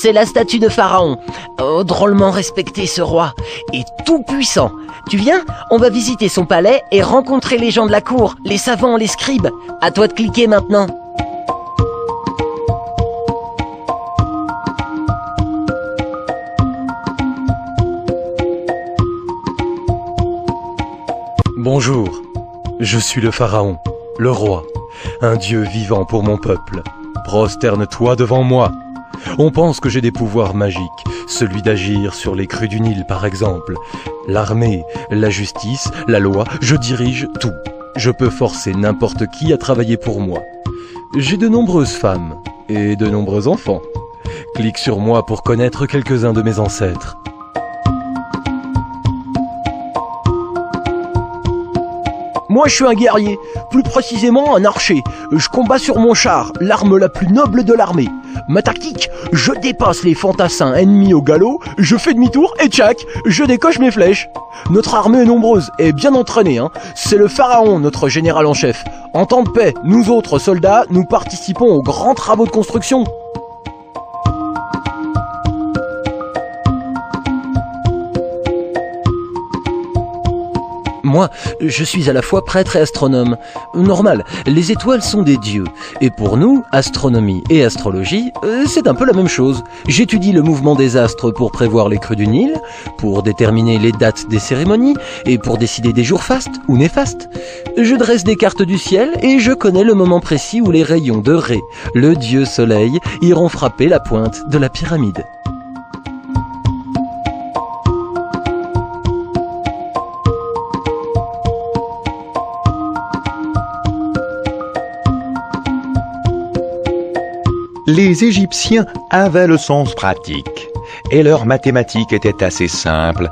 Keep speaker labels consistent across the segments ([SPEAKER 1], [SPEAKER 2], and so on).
[SPEAKER 1] c'est la statue de Pharaon. Oh, drôlement respecté ce roi, et tout puissant. Tu viens? On va visiter son palais et rencontrer les gens de la cour, les savants, les scribes. À toi de cliquer maintenant.
[SPEAKER 2] Bonjour, je suis le Pharaon, le roi, un dieu vivant pour mon peuple. Prosterne-toi devant moi. On pense que j'ai des pouvoirs magiques, celui d'agir sur les crues du Nil par exemple. L'armée, la justice, la loi, je dirige tout. Je peux forcer n'importe qui à travailler pour moi. J'ai de nombreuses femmes et de nombreux enfants. Clique sur moi pour connaître quelques-uns de mes ancêtres.
[SPEAKER 3] Moi je suis un guerrier, plus précisément un archer. Je combats sur mon char, l'arme la plus noble de l'armée. Ma tactique, je dépasse les fantassins ennemis au galop, je fais demi-tour et tchac, je décoche mes flèches. Notre armée est nombreuse et bien entraînée, hein. C'est le Pharaon, notre général en chef. En temps de paix, nous autres soldats, nous participons aux grands travaux de construction.
[SPEAKER 1] Moi, je suis à la fois prêtre et astronome. Normal, les étoiles sont des dieux. Et pour nous, astronomie et astrologie, c'est un peu la même chose. J'étudie le mouvement des astres pour prévoir les crues du Nil, pour déterminer les dates des cérémonies, et pour décider des jours fastes ou néfastes. Je dresse des cartes du ciel et je connais le moment précis où les rayons de Ré, le dieu soleil, iront frapper la pointe de la pyramide.
[SPEAKER 4] Les Égyptiens avaient le sens pratique, et leurs mathématiques étaient assez simples.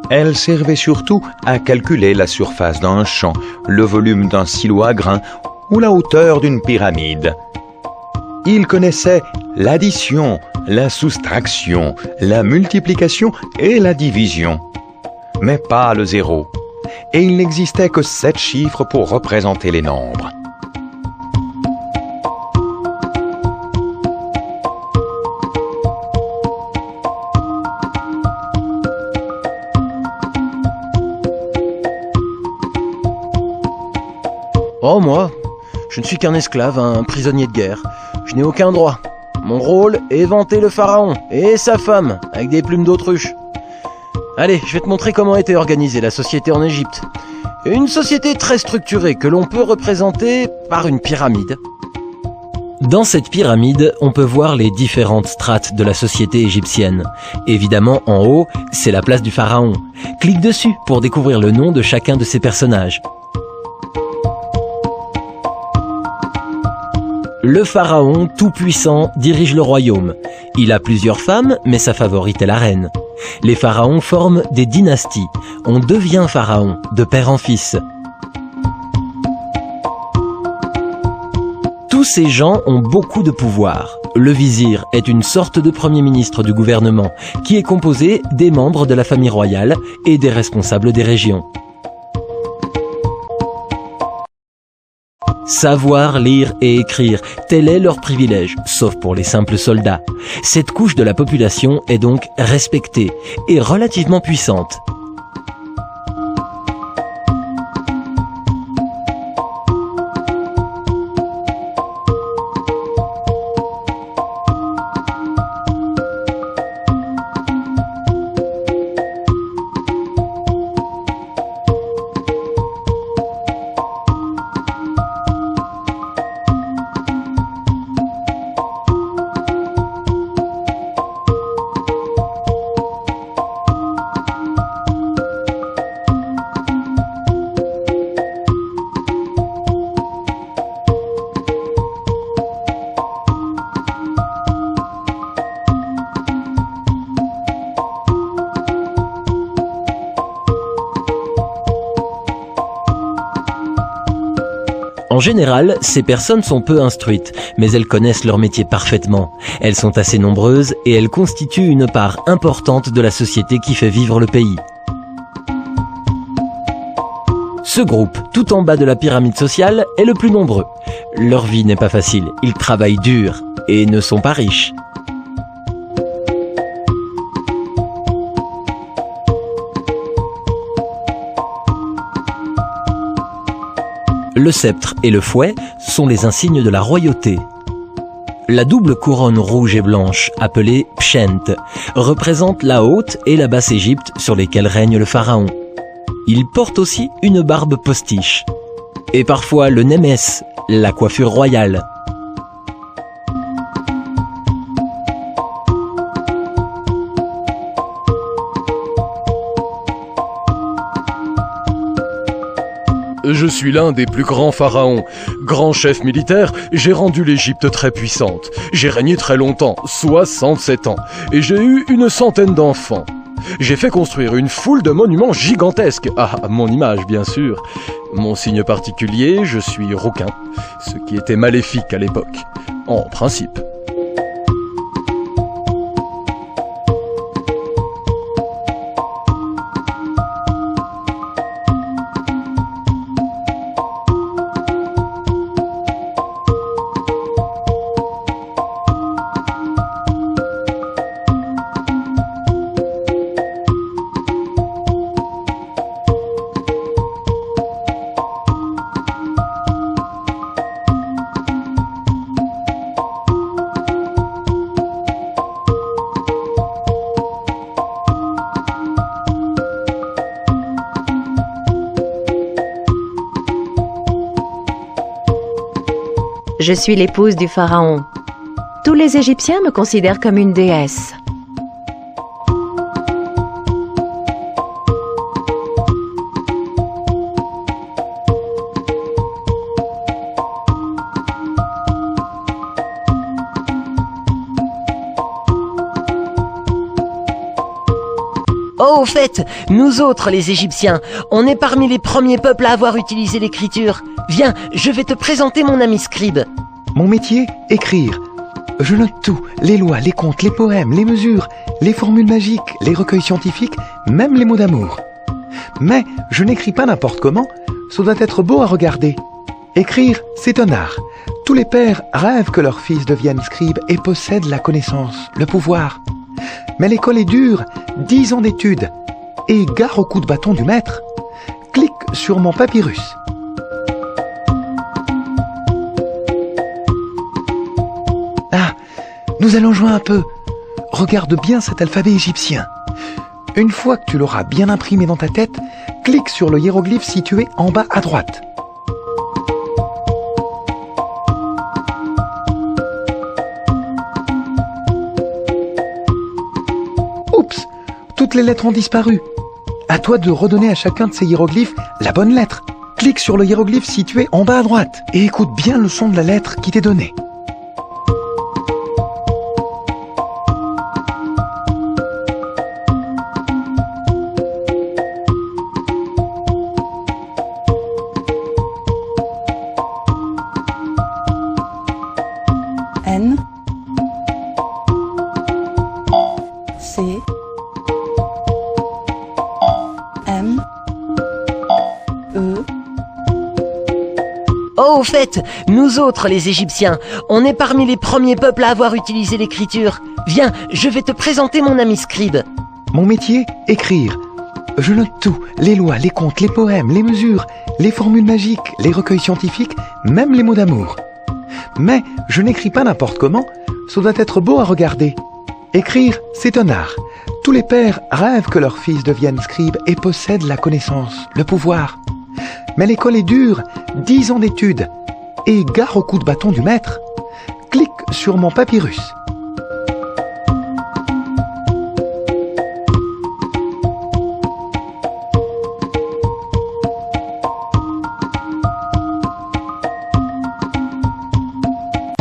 [SPEAKER 4] Elles servaient surtout à calculer la surface d'un champ, le volume d'un silo à grains ou la hauteur d'une pyramide. Ils connaissaient l'addition, la soustraction, la multiplication et la division, mais pas le zéro. Et il n'existait que 7 chiffres pour représenter les nombres.
[SPEAKER 3] Oh moi, je ne suis qu'un esclave, un prisonnier de guerre. Je n'ai aucun droit. Mon rôle est vanter le pharaon et sa femme avec des plumes d'autruche. Allez, je vais te montrer comment était organisée la société en Égypte. Une société très structurée que l'on peut représenter par une pyramide.
[SPEAKER 1] Dans cette pyramide, on peut voir les différentes strates de la société égyptienne. Évidemment, en haut, c'est la place du pharaon. Clique dessus pour découvrir le nom de chacun de ces personnages. Le pharaon, tout-puissant, dirige le royaume. Il a plusieurs femmes, mais sa favorite est la reine. Les pharaons forment des dynasties. On devient pharaon, de père en fils. Tous ces gens ont beaucoup de pouvoir. Le vizir est une sorte de premier ministre du gouvernement, qui est composé des membres de la famille royale et des responsables des régions. Savoir lire et écrire, tel est leur privilège, sauf pour les simples soldats. Cette couche de la population est donc respectée et relativement puissante. En général, ces personnes sont peu instruites, mais elles connaissent leur métier parfaitement. Elles sont assez nombreuses et elles constituent une part importante de la société qui fait vivre le pays. Ce groupe, tout en bas de la pyramide sociale, est le plus nombreux. Leur vie n'est pas facile, ils travaillent dur et ne sont pas riches. Le sceptre et le fouet sont les insignes de la royauté. La double couronne rouge et blanche, appelée pshent, représente la haute et la basse Égypte sur lesquelles règne le pharaon. Il porte aussi une barbe postiche. Et parfois le némès, la coiffure royale.
[SPEAKER 2] Je suis l'un des plus grands pharaons. Grand chef militaire, j'ai rendu l'Égypte très puissante. J'ai régné très longtemps, 67 ans, et j'ai eu une centaine d'enfants. J'ai fait construire une foule de monuments gigantesques. Ah, mon image, bien sûr. Mon signe particulier, je suis rouquin, ce qui était maléfique à l'époque, en principe.
[SPEAKER 5] Je suis l'épouse du pharaon. Tous les Égyptiens me considèrent comme une déesse.
[SPEAKER 1] Oh, au fait, nous autres, les Égyptiens, on est parmi les premiers peuples à avoir utilisé l'écriture. Viens, je vais te présenter mon ami scribe.
[SPEAKER 6] Mon métier, écrire. Je note tout, les lois, les contes, les poèmes, les mesures, les formules magiques, les recueils scientifiques, même les mots d'amour. Mais je n'écris pas n'importe comment, ça doit être beau à regarder. Écrire, c'est un art. Tous les pères rêvent que leurs fils deviennent scribes et possèdent la connaissance, le pouvoir. Mais l'école est dure, 10 ans d'études. Et gare au coup de bâton du maître. Clique sur mon papyrus. Ah, nous allons jouer un peu. Regarde bien cet alphabet égyptien. Une fois que tu l'auras bien imprimé dans ta tête, clique sur le hiéroglyphe situé en bas à droite. Oups, toutes les lettres ont disparu. À toi de redonner à chacun de ces hiéroglyphes la bonne lettre. Clique sur le hiéroglyphe situé en bas à droite et écoute bien le son de la lettre qui t'est donnée.
[SPEAKER 7] N C M E.
[SPEAKER 1] Oh, au fait, nous autres, les Égyptiens, on est parmi les premiers peuples à avoir utilisé l'écriture. Viens, je vais te présenter mon ami scribe.
[SPEAKER 6] Mon métier, écrire. Je note tout, les lois, les contes, les poèmes, les mesures, les formules magiques, les recueils scientifiques, même les mots d'amour. Mais je n'écris pas n'importe comment, ça doit être beau à regarder. Écrire, c'est un art. Tous les pères rêvent que leurs fils deviennent scribes et possèdent la connaissance, le pouvoir. Mais l'école est dure, 10 ans d'études. Et gare au coup de bâton du maître. Clique sur mon papyrus.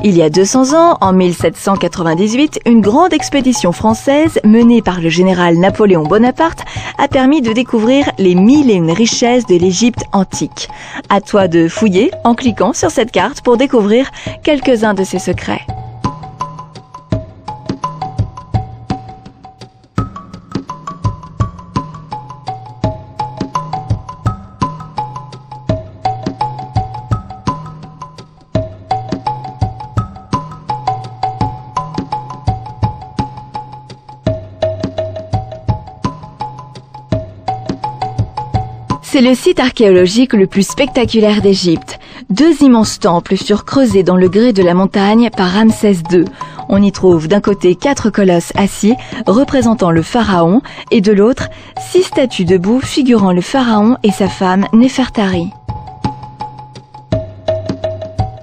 [SPEAKER 7] Il y a 200 ans, en 1798, une grande expédition française menée par le général Napoléon Bonaparte a permis de découvrir les 1001 richesses de l'Égypte antique. À toi de fouiller en cliquant sur cette carte pour découvrir quelques-uns de ses secrets. C'est le site archéologique le plus spectaculaire d'Égypte. 2 immenses temples furent creusés dans le grès de la montagne par Ramsès II. On y trouve d'un côté 4 colosses assis représentant le pharaon et de l'autre 6 statues debout figurant le pharaon et sa femme Néfertari.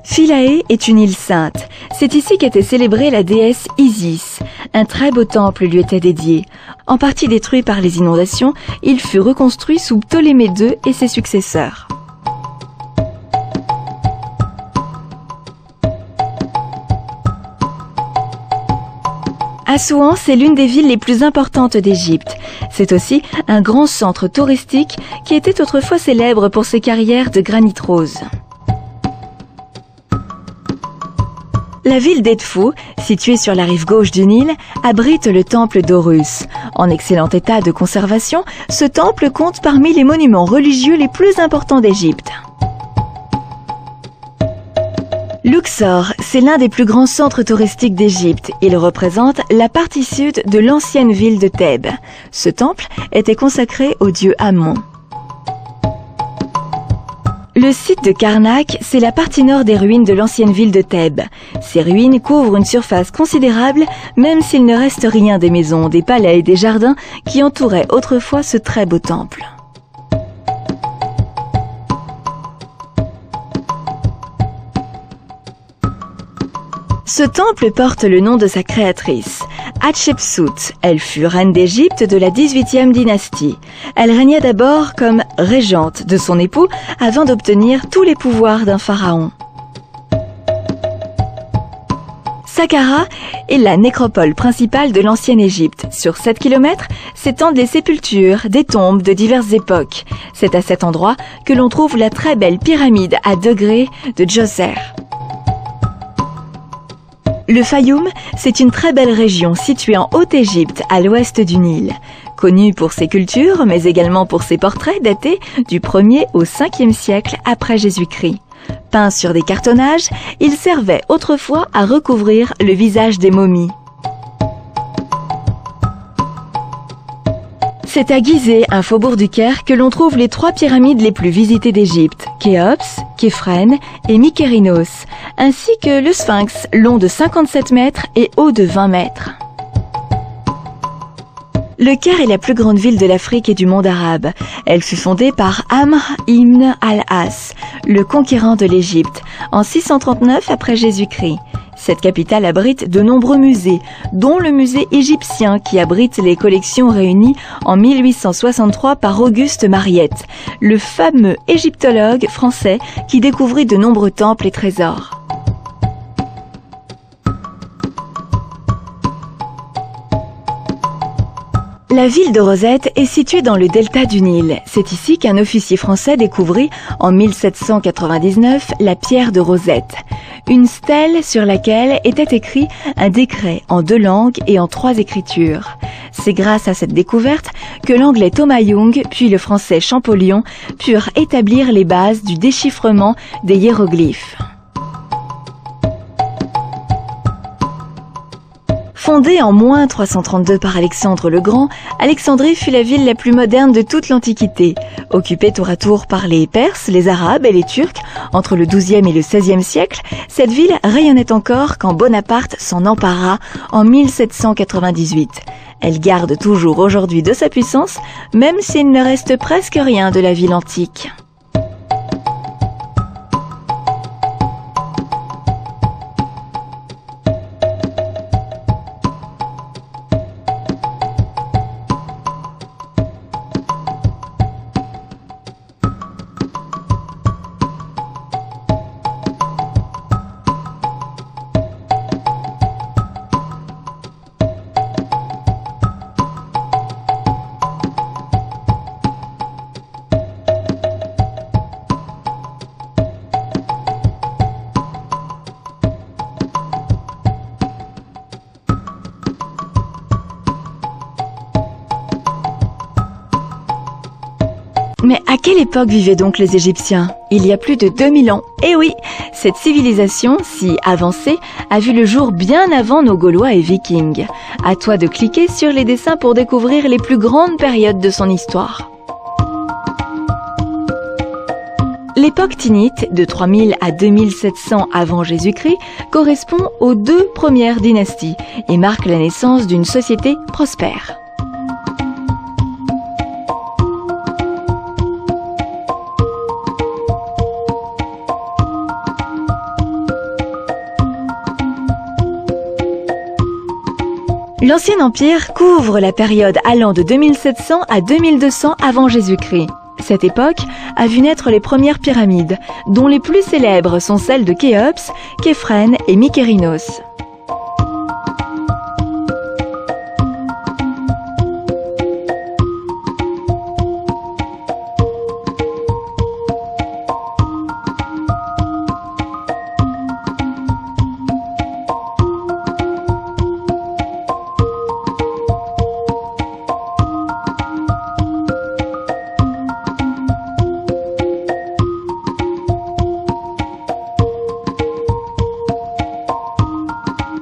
[SPEAKER 7] Philae est une île sainte. C'est ici qu'était célébrée la déesse Isis. Un très beau temple lui était dédié. En partie détruit par les inondations, il fut reconstruit sous Ptolémée II et ses successeurs. Assouan, c'est l'une des villes les plus importantes d'Égypte. C'est aussi un grand centre touristique qui était autrefois célèbre pour ses carrières de granit rose. La ville d'Edfou, située sur la rive gauche du Nil, abrite le temple d'Horus. En excellent état de conservation, ce temple compte parmi les monuments religieux les plus importants d'Égypte. Luxor, c'est l'un des plus grands centres touristiques d'Égypte. Il représente la partie sud de l'ancienne ville de Thèbes. Ce temple était consacré au dieu Ammon. Le site de Karnak, c'est la partie nord des ruines de l'ancienne ville de Thèbes. Ces ruines couvrent une surface considérable, même s'il ne reste rien des maisons, des palais et des jardins qui entouraient autrefois ce très beau temple. Ce temple porte le nom de sa créatrice, Hatshepsut. Elle fut reine d'Égypte de la 18e dynastie. Elle régna d'abord comme régente de son époux avant d'obtenir tous les pouvoirs d'un pharaon. Saqqara est la nécropole principale de l'ancienne Égypte. Sur 7 km s'étendent les sépultures des tombes de diverses époques. C'est à cet endroit que l'on trouve la très belle pyramide à degrés de Djoser. Le Fayoum, c'est une très belle région située en Haute-Égypte, à l'ouest du Nil. Connue pour ses cultures, mais également pour ses portraits datés du 1er au 5e siècle après Jésus-Christ. Peints sur des cartonnages, ils servaient autrefois à recouvrir le visage des momies. C'est à Gizeh, un faubourg du Caire, que l'on trouve les 3 pyramides les plus visitées d'Égypte, Khéops, Képhren et Mykérinos, ainsi que le Sphinx, long de 57 mètres et haut de 20 mètres. Le Caire est la plus grande ville de l'Afrique et du monde arabe. Elle fut fondée par Amr ibn al-As, le conquérant de l'Égypte, en 639 après Jésus-Christ. Cette capitale abrite de nombreux musées, dont le musée égyptien qui abrite les collections réunies en 1863 par Auguste Mariette, le fameux égyptologue français qui découvrit de nombreux temples et trésors. La ville de Rosette est située dans le delta du Nil. C'est ici qu'un officier français découvrit en 1799 la pierre de Rosette, une stèle sur laquelle était écrit un décret en 2 langues et en 3 écritures. C'est grâce à cette découverte que l'anglais Thomas Young puis le français Champollion purent établir les bases du déchiffrement des hiéroglyphes. Fondée en -332 par Alexandre le Grand, Alexandrie fut la ville la plus moderne de toute l'Antiquité. Occupée tour à tour par les Perses, les Arabes et les Turcs, entre le XIIe et le XVIe siècle, cette ville rayonnait encore quand Bonaparte s'en empara en 1798. Elle garde toujours aujourd'hui de sa puissance, même s'il ne reste presque rien de la ville antique. Mais à quelle époque vivaient donc les Égyptiens? Il y a plus de 2000 ans. Eh oui, cette civilisation, si avancée, a vu le jour bien avant nos Gaulois et Vikings. À toi de cliquer sur les dessins pour découvrir les plus grandes périodes de son histoire. L'époque tinnite, de 3000 à 2700 avant Jésus-Christ, correspond aux 2 premières dynasties et marque la naissance d'une société prospère. L'Ancien Empire couvre la période allant de 2700 à 2200 avant Jésus-Christ. Cette époque a vu naître les premières pyramides, dont les plus célèbres sont celles de Khéops, Képhrène et Mykérinos.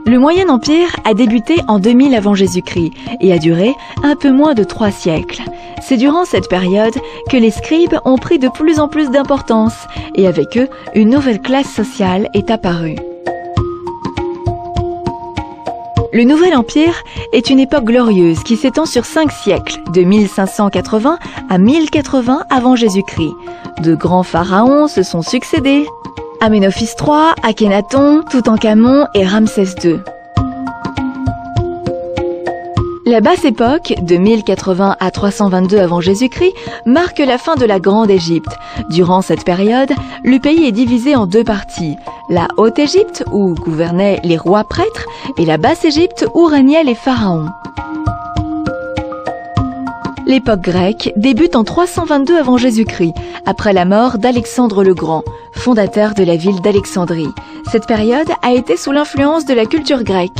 [SPEAKER 7] Le Moyen Empire a débuté en 2000 avant Jésus-Christ et a duré un peu moins de 3 siècles. C'est durant cette période que les scribes ont pris de plus en plus d'importance et avec eux, une nouvelle classe sociale est apparue. Le Nouvel Empire est une époque glorieuse qui s'étend sur 5 siècles, de 1580 à 1080 avant Jésus-Christ. De grands pharaons se sont succédés. Aménophis III, Akhénaton, Toutankhamon et Ramsès II. La basse époque, de 1080 à 322 avant Jésus-Christ, marque la fin de la Grande Égypte. Durant cette période, le pays est divisé en 2 parties. La Haute Égypte, où gouvernaient les rois prêtres, et la Basse Égypte, où régnaient les pharaons. L'époque grecque débute en 322 avant Jésus-Christ, après la mort d'Alexandre le Grand, fondateur de la ville d'Alexandrie. Cette période a été sous l'influence de la culture grecque.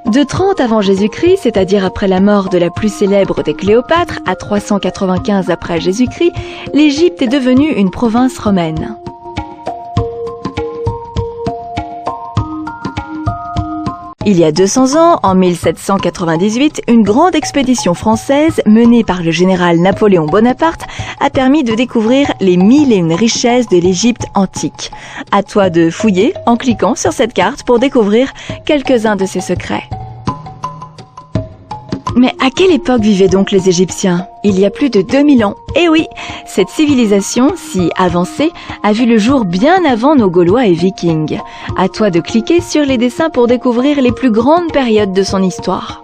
[SPEAKER 7] De 30 avant Jésus-Christ, c'est-à-dire après la mort de la plus célèbre des Cléopâtres, à 395 après Jésus-Christ, l'Égypte est devenue une province romaine. Il y a 200 ans, en 1798, une grande expédition française menée par le général Napoléon Bonaparte a permis de découvrir les 1001 richesses de l'Égypte antique. À toi de fouiller en cliquant sur cette carte pour découvrir quelques-uns de ses secrets. Mais à quelle époque vivaient donc les Égyptiens? Il y a plus de 2000 ans. Eh oui, cette civilisation, si avancée, a vu le jour bien avant nos Gaulois et Vikings. À toi de cliquer sur les dessins pour découvrir les plus grandes périodes de son histoire.